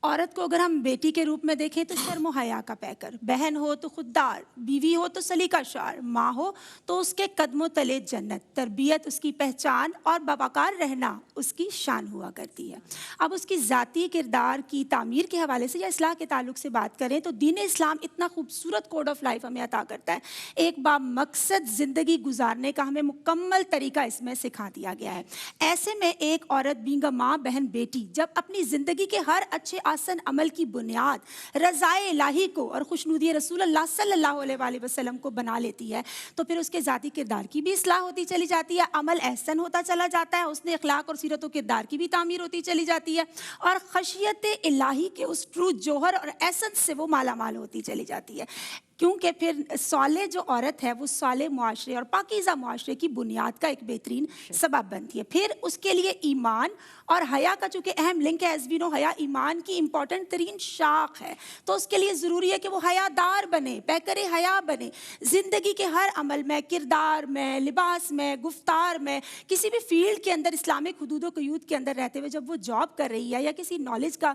عورت کو اگر ہم بیٹی کے روپ میں دیکھیں تو شرم و حیا کا پیکر، بہن ہو تو خوددار، بیوی ہو تو سلیقہ شعر، ماں ہو تو اس کے قدموں تلے جنت، تربیت اس کی پہچان اور باوقار رہنا اس کی شان ہوا کرتی ہے۔ اب اس کی ذاتی کردار کی تعمیر کے حوالے سے یا اصلاح کے تعلق سے بات کریں تو دین اسلام اتنا خوبصورت کوڈ آف لائف ہمیں عطا کرتا ہے، ایک با مقصد زندگی گزارنے کا ہمیں مکمل طریقہ اس میں سکھا دیا گیا ہے۔ ایسے میں ایک عورت بینگ ماں، بہن، بیٹی جب اپنی زندگی کے ہر اچھے آسن عمل کی بنیاد رضائے الہی کو اور خوشنودی رسول اللہ صلی اللہ علیہ وآلہ وسلم کو بنا لیتی ہے تو پھر اس کے ذاتی کردار کی بھی اصلاح ہوتی چلی جاتی ہے، عمل احسن ہوتا چلا جاتا ہے، اس نے اخلاق اور سیرت و کردار کی بھی تعمیر ہوتی چلی جاتی ہے اور خشیت الہی کے اس ٹرو جوہر اور ایسنس سے وہ مالا مال ہوتی چلی جاتی ہے، کیونکہ پھر صالح جو عورت ہے وہ صالح معاشرے اور پاکیزہ معاشرے کی بنیاد کا ایک بہترین سبب بنتی ہے۔ پھر اس کے لیے ایمان اور حیا کا چونکہ اہم لنک ہے، ایز وی نو حیا ایمان کی امپورٹنٹ ترین شاخ ہے، تو اس کے لیے ضروری ہے کہ وہ حیا دار بنے، پیکر حیا بنے، زندگی کے ہر عمل میں، کردار میں، لباس میں، گفتار میں، کسی بھی فیلڈ کے اندر اسلامک حدود و قیود کے اندر رہتے ہوئے جب وہ جاب کر رہی ہے یا کسی نالج کا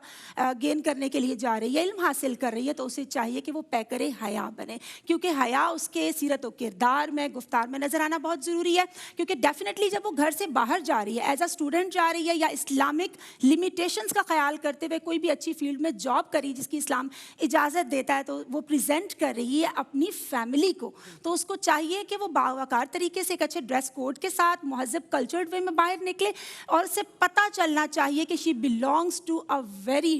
گین کرنے کے لیے جا رہی ہے، علم حاصل کر رہی ہے، تو اسے چاہیے کہ وہ پیکر حیا بنے، کیونکہ حیا اس کے سیرت و کردار میں، گفتار میں نظر آنا بہت ضروری ہے، کیونکہ ڈیفینیٹلی جب وہ گھر سے باہر جا رہی ہے، ایز اے اسٹوڈنٹ جا رہی ہے یا اسلامک لمیٹیشنز کا خیال کرتے ہوئے کوئی بھی اچھی فیلڈ میں جاب کری جس کی اسلام اجازت دیتا ہے، تو وہ پریزنٹ کر رہی ہے اپنی فیملی کو، تو اس کو چاہیے کہ وہ باوقار طریقے سے ایک اچھے ڈریس کوڈ کے ساتھ مہذب کلچرڈ وے میں باہر نکلے اور اسے پتہ چلنا چاہیے کہ she belongs to a very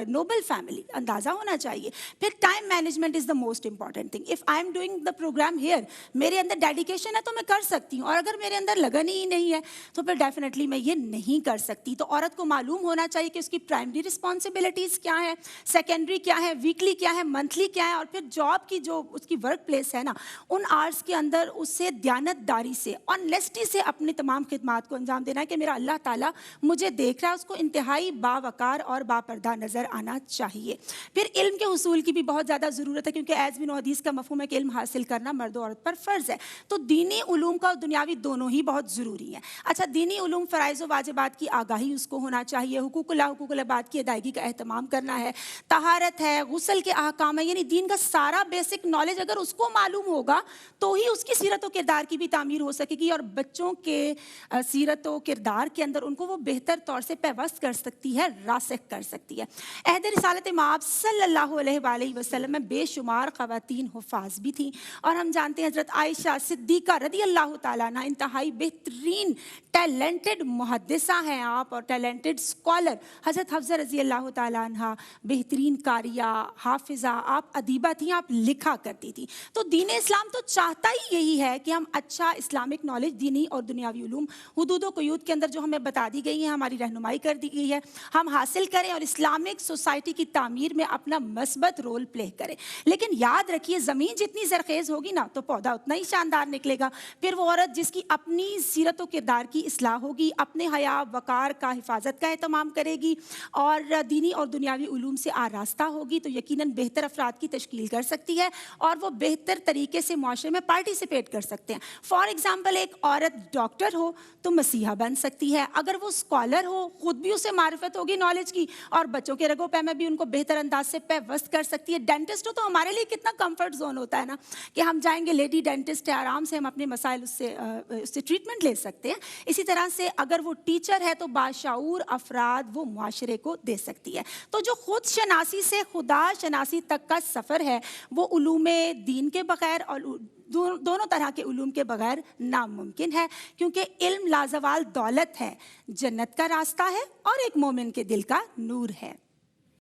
noble family, اندازہ ہونا چاہیے۔ پھر time management is the most important thing. If I am doing the programme here, میرے اندر ڈیڈیکیشن ہے تو میں کر سکتی ہوں، اور اگر میرے اندر لگن ہی نہیں ہے تو پھر ڈیفینیٹلی میں یہ نہیں کر سکتی۔ تو عورت کو معلوم ہونا چاہیے کہ اس کی پرائمری رسپانسبلٹیز کیا ہیں، سیکنڈری کیا ہے، ویکلی کیا ہے، منتھلی کیا ہے، اور پھر جاب کی جو اس کی ورک پلیس ہے نا، ان آرز کے اندر اسے دیانت داری سے، آنیسٹی سے اپنی تمام خدمات کو انجام دینا ہے کہ میرا اللہ تعالیٰ مجھے دیکھ رہا ہے، اس کو انتہائی باوقار اور باپردہ نظر آنا چاہیے۔ پھر علم کے حصول کی بھی بہت زیادہ ضرورت ہے، کیونکہ ایز وی نو حدیث کا مفہوم ہے کہ علم حاصل کرنا مرد و عورت پر فرض ہے، تو دینی علوم کا اور دنیاوی دونوں ہی بہت ضروری ہیں۔ اچھا، دینی علوم فرائض و واجبات کی آگاہی اس کو ہونا چاہیے، حقوق اللہ، حقوق العباد کی ادائیگی کا اہتمام کرنا ہے، طہارت ہے، غسل کے احکام ہے، یعنی دین کا سارا بیسک نالج اگر اس کو معلوم ہوگا تو ہی اس کی سیرت و کردار کی بھی تعمیر ہو سکے گی، اور بچوں کے سیرت و کردار کے اندر ان کو وہ بہتر طور سے پیوست کر سکتی ہے، راسخ کر سکتی ہے۔ عہد رسالت مآب صلی اللہ علیہ وآلہ وسلم میں بے شمار خواتین حفاظ بھی تھیں، اور ہم جانتے ہیں حضرت عائشہ صدیقہ رضی اللہ تعالیٰ عنہ انتہائی بہترین ٹیلنٹڈ محدثہ ہیں آپ، اور ٹیلنٹڈ اسکالر۔ حضرت حفصہ رضی اللہ تعالیٰ عنہ بہترین قاریہ، حافظہ، آپ ادیبہ تھیں، آپ لکھا کرتی تھیں۔ تو دین اسلام تو چاہتا ہی یہی ہے کہ ہم اچھا اسلامک نالج، دینی اور دنیاوی علوم حدود و قیود کے اندر جو ہمیں بتا دی گئی ہیں، ہماری رہنمائی کر دی گئی ہے، ہم حاصل کریں اور اسلامک سوسائٹی کی تعمیر میں اپنا مثبت رول پلے کریں۔ لیکن یاد رکھیے، زمین جتنی زرخیز ہوگی نا تو پودا اتنا ہی شاندار نکلے گا۔ پھر وہ عورت جس کی اپنی سیرت و کردار کی اصلاح ہوگی، اپنے حیا وقار کا حفاظت کا اہتمام کرے گی اور دینی اور دنیاوی علوم سے آراستہ ہوگی، تو یقیناً بہتر افراد کی تشکیل کر سکتی ہے اور وہ بہتر طریقے سے معاشرے میں پارٹیسپیٹ کر سکتے ہیں۔ فار ایگزامپل، ایک عورت ڈاکٹر ہو تو مسیحا بن سکتی ہے، اگر وہ اسکالر ہو، خود بھی اسے معرفت ہوگی نالج کی، اور بچوں کے رگو پے میں بھی ان کو بہتر انداز سے پیوست کر سکتی ہے۔ ڈینٹسٹ ہو تو ہمارے لیے کتنا کمفرٹ زون ہوتا ہے نا کہ ہم جائیں گے، لیڈی ڈینٹسٹ ہے، آرام سے ہم اپنے مسائل اس سے ٹریٹمنٹ لے سکتے ہیں۔ اسی طرح سے اگر وہ ٹیچر ہے تو باشعور افراد وہ معاشرے کو دے سکتی ہے۔ تو جو خود شناسی سے خدا شناسی تک کا سفر ہے وہ علوم دین کے بغیر اور دونوں طرح کے علوم کے بغیر ناممکن ہے، کیونکہ علم لازوال دولت ہے، جنت کا راستہ ہے اور ایک مومن کے دل کا نور ہے۔